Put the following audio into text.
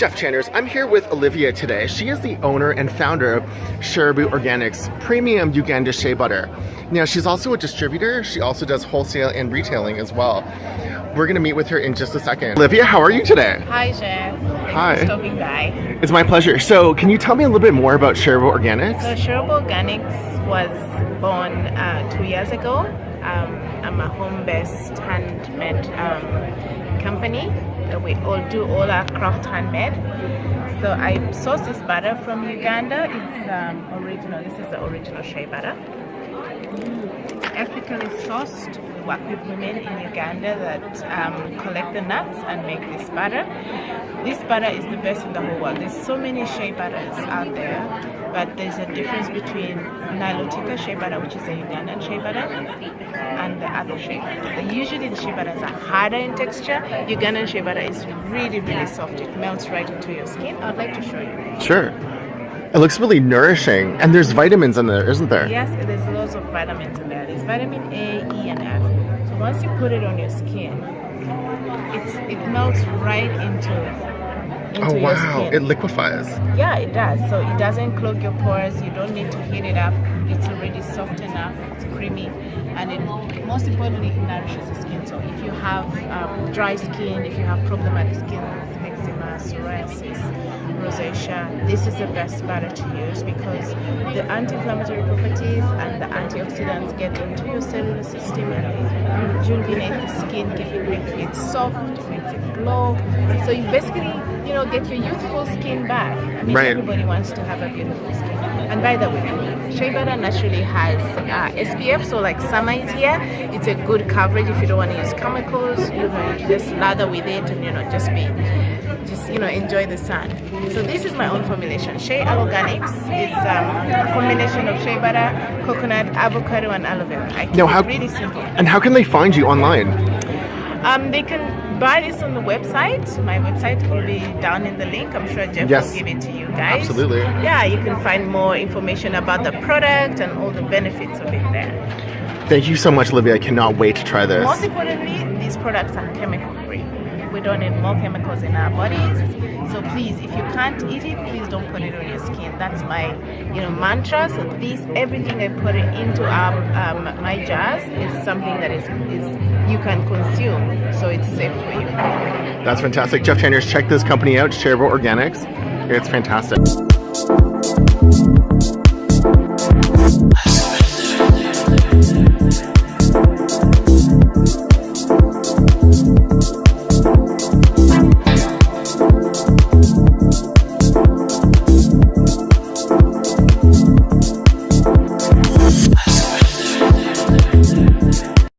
Jeff Channers, I'm here with Olivia today. She is the owner and founder of Sherabo Organics Premium Ugandan Shea Butter. Now, she's also a distributor. She also does wholesale and retailing as well. We're going to meet with her in just a second. Olivia, how are you today? Hi, Jeff. Hi. Thanks for stopping by. It's my pleasure. So, can you tell me a little bit more about Sherabo Organics? So, Sherabo Organics was born 2 years ago. I'm a home-based handmade company. We all do all our craft handmade. So I source this butter from Uganda. It's original. This is the original shea butter. Ethically sourced. We work with women in Uganda that collect the nuts and make this butter. This butter is the best in the whole world. There's so many shea butters out there, but there's a difference between Nilotica shea butter, which is a Ugandan shea butter, and the other shea butter. Usually the shea butters are harder in texture. Ugandan shea butter is really, really soft. It melts right into your skin. I'd like to show you. Sure. It looks really nourishing, and there's vitamins in there, isn't there? Yes, there's lots of vitamins in there. There's vitamin A, E, and F. So once you put it on your skin, it melts right into your skin. It liquefies. Yeah, it does. So it doesn't clog your pores. You don't need to heat it up. It's already soft enough. It's creamy, and it most importantly, it nourishes the skin. So if you have dry skin, if you have problematic skin, eczema, psoriasis, rosacea, this is the best butter to use because the anti-inflammatory properties and the antioxidants get into your cellular system and rejuvenate the skin, making it soft, makes it glow. So you basically, get your youthful skin back. I mean, everybody wants to have a beautiful skin. And by the way, shea butter naturally has SPF, so like summer is here, it's a good coverage if you don't want to use chemicals. You just lather with it and just enjoy the sun. So this is my own formulation. Shea Organics is a combination of shea butter, coconut, avocado, and aloe vera. It's really simple. And how can they find you online? They can buy this on the website. My website will be down in the link. I'm sure Jeff will give it to you guys. Absolutely. Yeah, you can find more information about the product and all the benefits of it there. Thank you so much, Olivia. I cannot wait to try this. Most importantly, these products are chemical free. We don't need more chemicals in our bodies. So please, if you can't eat it, please don't put it on your skin. That's my, mantra. So everything I put it into my jars is something that is you can consume. So it's safe for you. That's fantastic. Jeff Channers, check this company out, Sherabo Organics. It's fantastic.